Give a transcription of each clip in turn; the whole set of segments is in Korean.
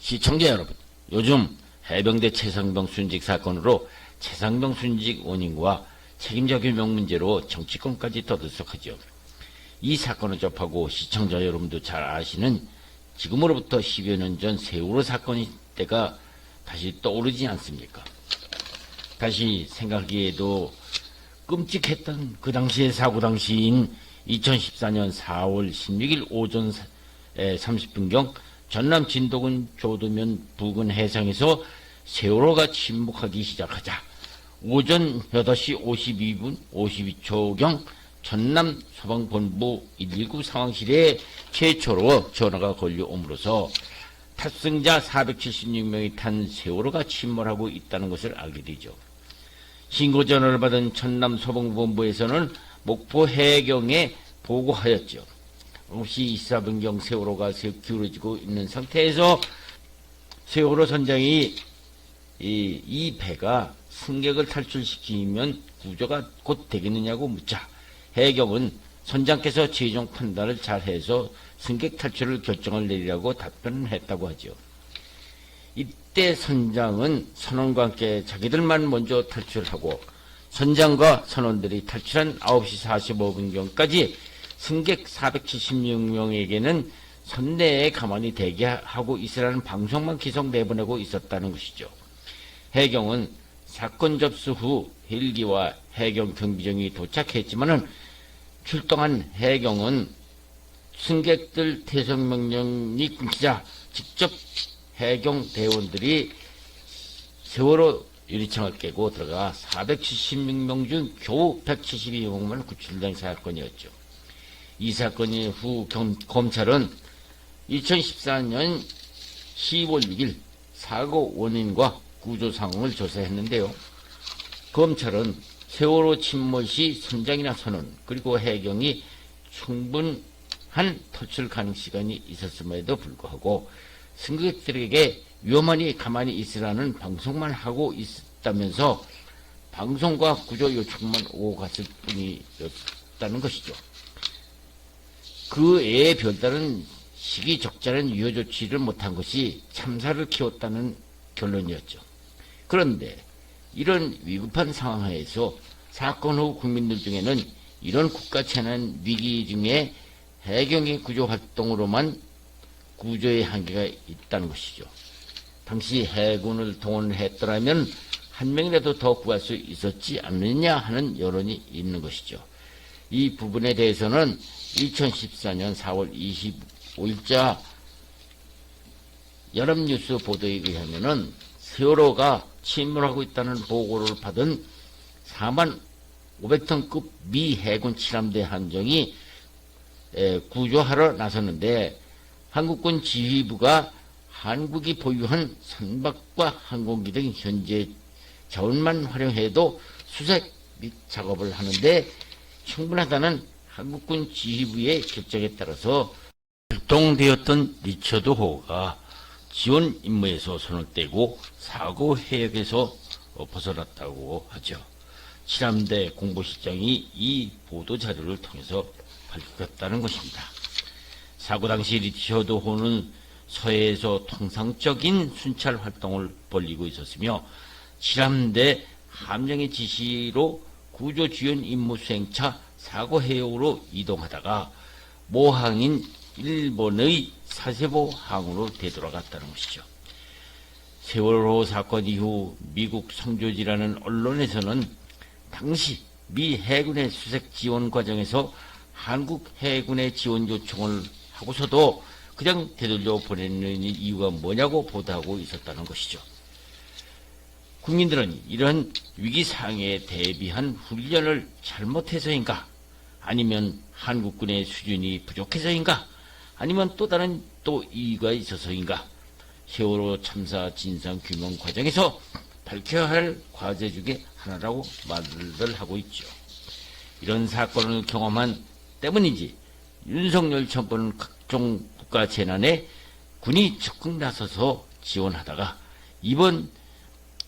시청자 여러분, 요즘 해병대 최상병 순직 사건으로 최상병 순직 원인과 책임자 규명 문제로 정치권까지 떠들썩하죠. 이 사건을 접하고 시청자 여러분도 잘 아시는 지금으로부터 10여 년 전 세월호 사건 때가 다시 떠오르지 않습니까? 다시 생각하기에도 끔찍했던 그 당시의 사고 당시인 2014년 4월 16일 오전 30분경 전남 진도군 조도면 부근 해상에서 세월호가 침묵하기 시작하자 오전 8시 52분 52초경 전남 소방본부 119 상황실에 최초로 전화가 걸려옴으로써 탑승자 476명이 탄 세월호가 침몰하고 있다는 것을 알게 되죠. 신고 전화를 받은 전남 소방본부에서는 목포 해경에 보고하였죠. 9시 24분경 세월호가 기울어지고 있는 상태에서 세월호 선장이 이 배가 승객을 탈출시키면 구조가 곧 되겠느냐고 묻자 해경은 선장께서 최종 판단을 잘해서 승객 탈출을 결정을 내리라고 답변을 했다고 하죠. 이때 선장은 선원과 함께 자기들만 먼저 탈출하고 선장과 선원들이 탈출한 9시 45분경까지 승객 476명에게는 선내에 가만히 대기하고 있으라는 방송만 계속 내보내고 있었다는 것이죠. 해경은 사건 접수 후 헬기와 해경 경비정이 도착했지만은 출동한 해경은 승객들 퇴선 명령이 끊기자 직접 해경 대원들이 세월호 유리창을 깨고 들어가 476명 중 겨우 172명만 구출된 사건이었죠. 이 사건 이후 검찰은 2014년 10월 6일 사고 원인과 구조 상황을 조사했는데요. 검찰은 세월호 침몰 시 선장이나 선원 그리고 해경이 충분한 탈출 가능 시간이 있었음에도 불구하고 승객들에게 위험하니 가만히 있으라는 방송만 하고 있다면서 방송과 구조 요청만 오고 갔을 뿐이었다는 것이죠. 그 외에 별다른 시기적절한 유효 조치를 못한 것이 참사를 키웠다는 결론이었죠. 그런데 이런 위급한 상황에서 사건 후 국민들 중에는 이런 국가재난 위기 중에 해경의 구조 활동으로만 구조의 한계가 있다는 것이죠. 당시 해군을 동원했더라면 한 명이라도 더 구할 수 있었지 않느냐 하는 여론이 있는 것이죠. 이 부분에 대해서는 2014년 4월 25일자 연합뉴스 보도에 의하면은 세월호가 침몰하고 있다는 보고를 받은 4만 500톤급 미 해군 칠함대 함정이 구조하러 나섰는데 한국군 지휘부가 한국이 보유한 선박과 항공기 등 현재 자원만 활용해도 수색 및 작업을 하는데 충분하다는 한국군 지휘부의 결정에 따라서 출동되었던 리처드 호가 지원 임무에서 손을 떼고 사고 해역에서 벗어났다고 하죠. 칠함대 공보실장이 이 보도 자료를 통해서 밝혔다는 것입니다. 사고 당시 리처드 호는 서해에서 통상적인 순찰 활동을 벌이고 있었으며 칠함대 함정의 지시로 구조 지원 임무 수행차 사고 해역으로 이동하다가 모항인 일본의 사세보 항으로 되돌아갔다는 것이죠. 세월호 사건 이후 미국 성조지라는 언론에서는 당시 미 해군의 수색 지원 과정에서 한국 해군의 지원 요청을 하고서도 그냥 되돌려 보내는 이유가 뭐냐고 보도하고 있었다는 것이죠. 국민들은 이런 위기 상황에 대비한 훈련을 잘못해서인가? 아니면 한국군의 수준이 부족해서인가? 아니면 또 다른 이유가 있어서인가? 세월호 참사 진상 규명 과정에서 밝혀야 할 과제 중에 하나라고 말을 하고 있죠. 이런 사건을 경험한 때문인지 윤석열 정권은 각종 국가 재난에 군이 적극 나서서 지원하다가 이번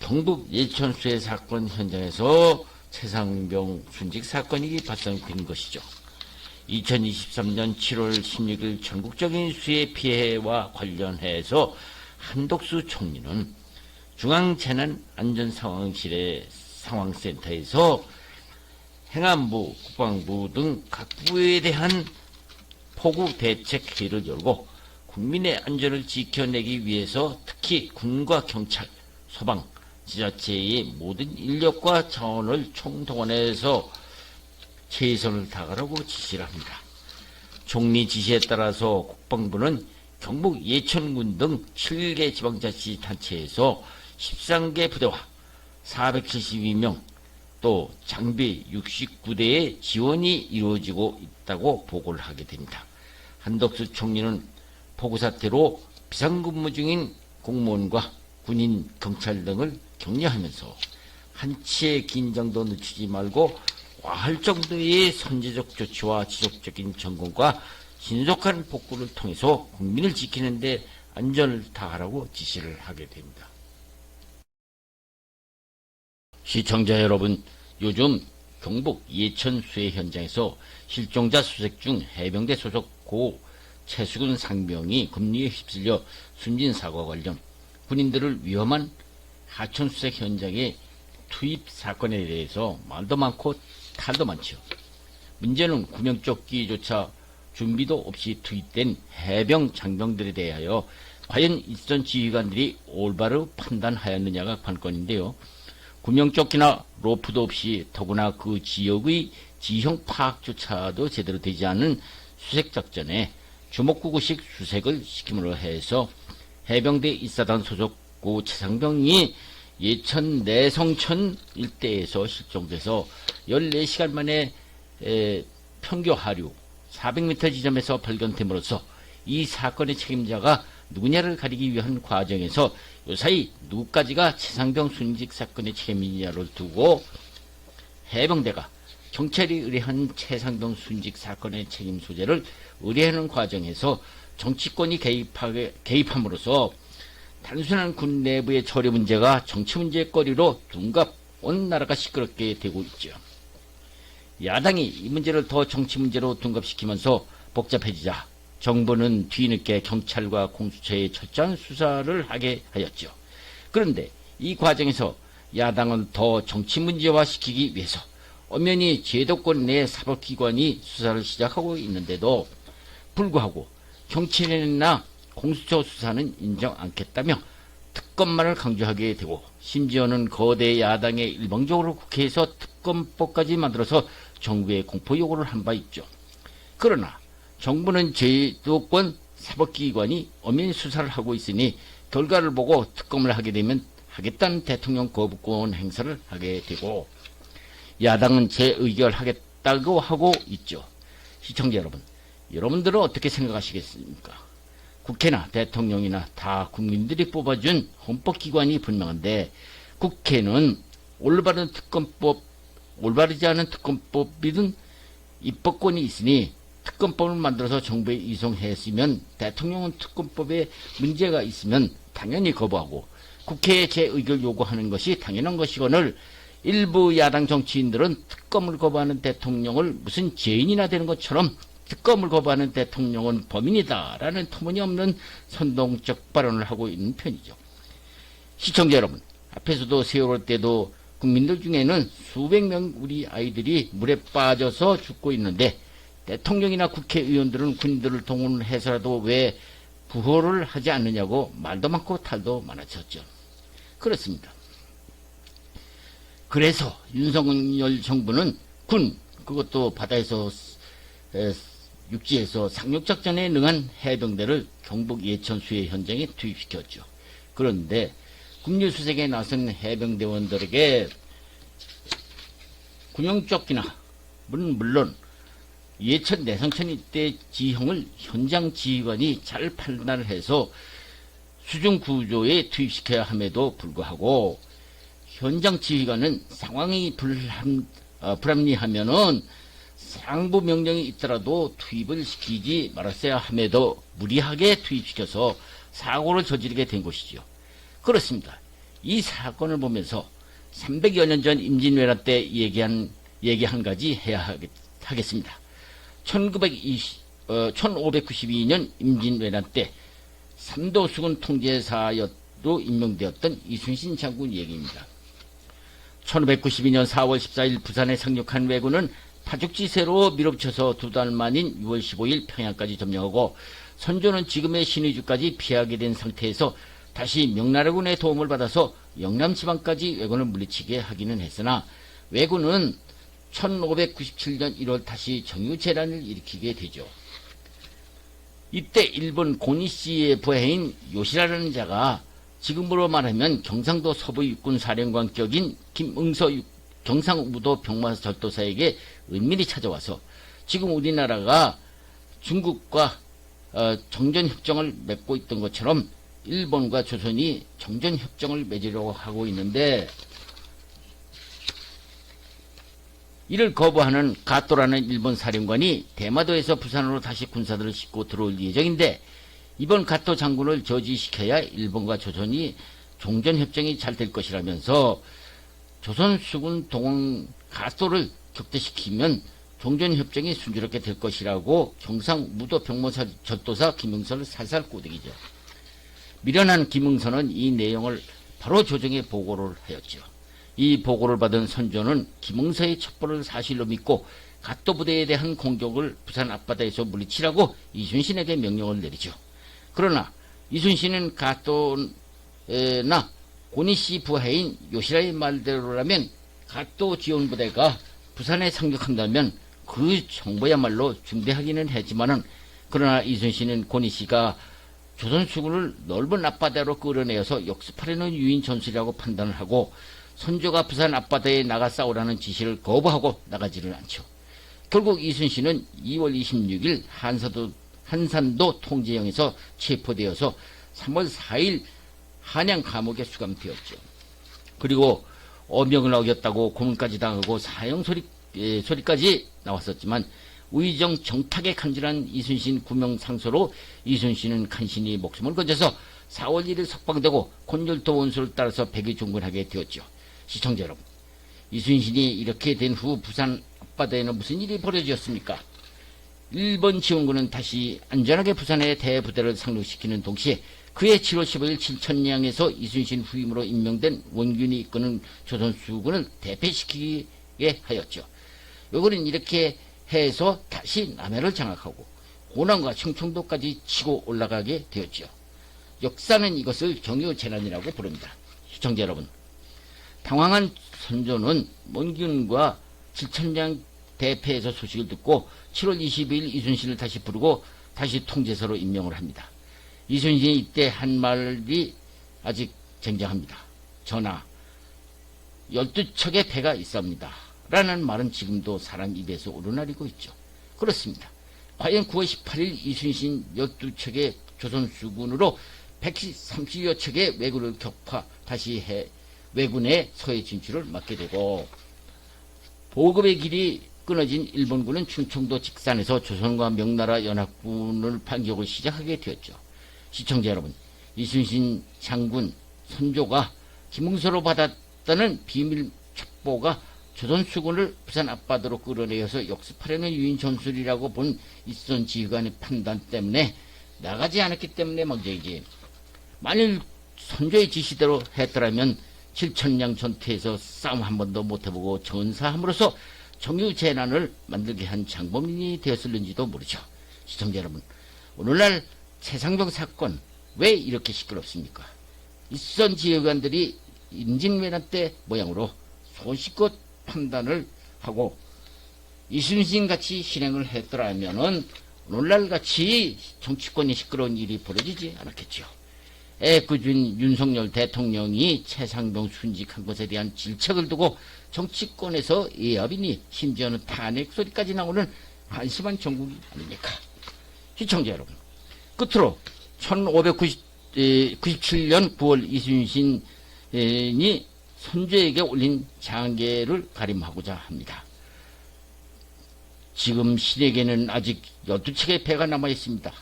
경북 예천수해 사건 현장에서 최상병 순직 사건이 발생된 것이죠. 2023년 7월 16일 전국적인 수해 피해와 관련해서 한덕수 총리는 중앙재난안전상황실의 상황센터에서 행안부, 국방부 등 각 부에 대한 폭우 대책 회의를 열고 국민의 안전을 지켜내기 위해서 특히 군과 경찰, 소방, 지자체의 모든 인력과 자원을 총동원해서 최선을 다하라고 지시를 합니다. 총리 지시에 따라서 국방부는 경북 예천군 등 7개 지방자치단체에서 13개 부대와 472명 또 장비 69대의 지원이 이루어지고 있다고 보고를 하게 됩니다. 한덕수 총리는 폭우 사태로 비상근무 중인 공무원과 군인, 경찰 등을 격려하면서 한치의 긴장도 늦추지 말고 과할 정도의 선제적 조치와 지속적인 점검과 신속한 복구를 통해서 국민을 지키는 데 안전을 다하라고 지시를 하게 됩니다. 시청자 여러분, 요즘 경북 예천 수해 현장에서 실종자 수색 중 해병대 소속 고 최수근 상병이 금리에 휩쓸려 숨진 사고와 관련 군인들을 위험한 하천 수색 현장에 투입 사건에 대해서 말도 많고 탈도 많죠. 문제는 구명조끼조차 준비도 없이 투입된 해병 장병들에 대하여 과연 일선 지휘관들이 올바로 판단하였느냐가 관건인데요. 구명조끼나 로프도 없이 더구나 그 지역의 지형 파악조차도 제대로 되지 않은 수색작전에 주먹구구식 수색을 시킴으로 해서 해병대 일사단 소속 고 최상병이 예천 내성천 일대에서 실종돼서 14시간 만에 평교 하류 400m 지점에서 발견됨으로써 이 사건의 책임자가 누구냐를 가리기 위한 과정에서 요사이 누구까지가 최상병 순직 사건의 책임자를 두고 해병대가 경찰이 의뢰한 최상병 순직 사건의 책임 소재를 의뢰하는 과정에서 정치권이 개입함으로써 단순한 군 내부의 처리 문제가 정치 문제거리로 둔갑 온 나라가 시끄럽게 되고 있죠. 야당이 이 문제를 더 정치 문제로 둔갑시키면서 복잡해지자 정부는 뒤늦게 경찰과 공수처의 철저한 수사를 하게 하였죠. 그런데 이 과정에서 야당은 더 정치 문제화시키기 위해서 엄연히 제도권 내 사법기관이 수사를 시작하고 있는데도 불구하고 경찰이나 공수처 수사는 인정 않겠다며 특검만을 강조하게 되고 심지어는 거대 야당의 일방적으로 국회에서 특검법까지 만들어서 정부에 공포 요구를 한 바 있죠. 그러나 정부는 제도권 사법기관이 엄연히 수사를 하고 있으니 결과를 보고 특검을 하게 되면 하겠다는 대통령 거부권 행사를 하게 되고 야당은 재의결하겠다고 하고 있죠. 시청자 여러분, 여러분들은 어떻게 생각하시겠습니까? 국회나 대통령이나 다 국민들이 뽑아준 헌법기관이 분명한데 국회는 올바르지 않은 특검법이든 입법권이 있으니 특검법을 만들어서 정부에 이송했으면 대통령은 특검법에 문제가 있으면 당연히 거부하고 국회에 재의결 요구하는 것이 당연한 것이거늘 일부 야당 정치인들은 특검을 거부하는 대통령을 무슨 죄인이나 되는 것처럼 특검을 거부하는 대통령은 범인이다라는 터무니없는 선동적 발언을 하고 있는 편이죠. 시청자 여러분, 앞에서도 세월호 때도 국민들 중에는 수백 명 우리 아이들이 물에 빠져서 죽고 있는데 대통령이나 국회의원들은 군인들을 동원해서라도 왜 구호를 하지 않느냐고 말도 많고 탈도 많아졌죠. 그렇습니다. 그래서 윤석열 정부는 그것도 바다에서 육지에서 상륙작전에 능한 해병대를 경북 예천 수해 현장에 투입시켰죠. 그런데 국류수색에 나선 해병대원들에게 구명조끼나 물론 예천 내성천 일대 지형을 현장 지휘관이 잘 판단을 해서 수중 구조에 투입시켜야 함에도 불구하고 현장 지휘관은 상황이 불합리하면은 상부 명령이 있더라도 투입을 시키지 말았어야 함에도 무리하게 투입시켜서 사고를 저지르게 된 것이지요. 그렇습니다. 이 사건을 보면서 300여 년 전 임진왜란 때 얘기 한 가지 해야 하겠습니다. 1592년 임진왜란 때 삼도 수군 통제사로 임명되었던 이순신 장군 얘기입니다. 1592년 4월 14일 부산에 상륙한 왜군은 파죽지세로 밀어붙여서 2달 만인 6월 15일 평양까지 점령하고 선조는 지금의 신의주까지 피하게 된 상태에서 다시 명나라군의 도움을 받아서 영남지방까지 왜군을 물리치게 하기는 했으나 왜군은 1597년 1월 다시 정유재난을 일으키게 되죠. 이때 일본 고니시의 부하인 요시라라는 자가 지금으로 말하면 경상도 서부 육군 사령관격인 김응서 경상우도 병마절도사에게 은밀히 찾아와서 지금 우리나라가 중국과 정전협정을 맺고 있던 것처럼 일본과 조선이 정전협정을 맺으려고 하고 있는데 이를 거부하는 가토라는 일본 사령관이 대마도에서 부산으로 다시 군사들을 싣고 들어올 예정인데 이번 가토 장군을 저지시켜야 일본과 조선이 종전협정이 잘 될 것이라면서 조선 수군 동원 가토를 격퇴시키면 종전협정이 순조롭게 될 것이라고 경상무도 병모절도사 김응서를 살살 꼬드기죠. 미련한 김응서는 이 내용을 바로 조정에 보고를 하였죠. 이 보고를 받은 선조는 김응서의 첩보를 사실로 믿고 가토 부대에 대한 공격을 부산 앞바다에서 물리치라고 이순신에게 명령을 내리죠. 그러나 이순신은 가토나 고니시 부하인 요시라의 말대로라면 가토 지원부대가 부산에 상륙한다면 그 정보야말로 중대하기는 했지만은 그러나 이순신은 고니시가 조선 수군을 넓은 앞바다로 끌어내어서 역습하려는 유인 전술이라고 판단을 하고 선조가 부산 앞바다에 나가 싸우라는 지시를 거부하고 나가지를 않죠. 결국 이순신은 2월 26일 한산도 통제영에서 체포되어서 3월 4일 한양 감옥에 수감되었죠. 그리고 어명을 어겼다고 고문까지 당하고 사형 소리까지 나왔었지만 의정 정탁에 간절한 이순신 구명 상소로 이순신은 간신히 목숨을 건져서 4월 1일 석방되고 곤열도 원수를 따라서 백이 중군하게 되었죠. 시청자 여러분, 이순신이 이렇게 된 후 부산 앞바다에는 무슨 일이 벌어졌습니까? 일본 지원군은 다시 안전하게 부산의 대부대를 상륙시키는 동시에 그해 7월 15일 칠천량에서 이순신 후임으로 임명된 원균이 이끄는 조선수군을 대패시키게 하였죠. 요거는 이렇게 해서 다시 남해를 장악하고 호남과 충청도까지 치고 올라가게 되었죠. 역사는 이것을 정유재난이라고 부릅니다. 시청자 여러분, 당황한 선조는 원균과 칠천량 대패에서 소식을 듣고 7월 22일 이순신을 다시 부르고 다시 통제서로 임명을 합니다. 이순신이 이때 한 말이 아직 쟁쟁합니다. 전하, 12척의 배가 있습니다. 라는 말은 지금도 사람 입에서 오르내리고 있죠. 그렇습니다. 과연 9월 18일 이순신 12척의 조선수군으로 130여 척의 왜군을 격파, 다시 해 왜군의 서해 진출을 막게 되고 보급의 길이 끊어진 일본군은 충청도 직산에서 조선과 명나라 연합군을 반격을 시작하게 되었죠. 시청자 여러분, 이순신 장군 선조가 김응서로 받았다는 비밀 첩보가 조선수군을 부산 앞바다로 끌어내어서 역습하려는 유인 전술이라고 본 이순 지휘관의 판단 때문에 나가지 않았기 때문에 문제이지. 만일 선조의 지시대로 했더라면 칠천량 전투에서 싸움 한 번도 못해보고 전사함으로써 정유재난을 만들게 한 장범인이 되었을는지도 모르죠. 시청자 여러분, 오늘날 최상병 사건 왜 이렇게 시끄럽습니까? 이선 지휘관들이 임진왜란 때 모양으로 손쉽고 판단을 하고 이순신같이 실행을 했더라면은 오늘날같이 정치권이 시끄러운 일이 벌어지지 않았겠죠. 애꿎은 윤석열 대통령이 최상병 순직한 것에 대한 질책을 두고 정치권에서 예합이니 심지어는 탄핵 소리까지 나오는 한심한 정국이 아닙니까? 시청자 여러분, 끝으로 1597년 9월 이순신이 선조에게 올린 장계를 가림하고자 합니다. 지금 신에게는 아직 12척의 배가 남아 있습니다.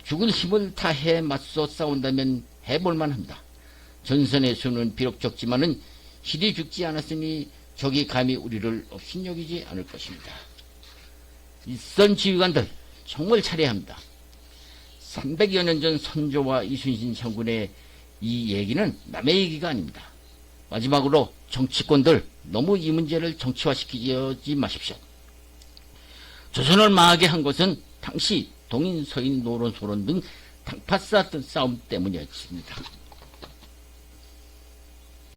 죽을 힘을 다해 맞서 싸운다면 해볼만 합니다. 전선의 수는 비록 적지만은 실이 죽지 않았으니 적이 감히 우리를 업신여기지 않을 것입니다. 일선 지휘관들 정말 잘해야 합니다. 300여 년 전 선조와 이순신 장군의 이 얘기는 남의 얘기가 아닙니다. 마지막으로 정치권들 너무 이 문제를 정치화시키지 마십시오. 조선을 망하게 한 것은 당시 동인 서인 노론 소론 등 당파사 싸움 때문이었습니다.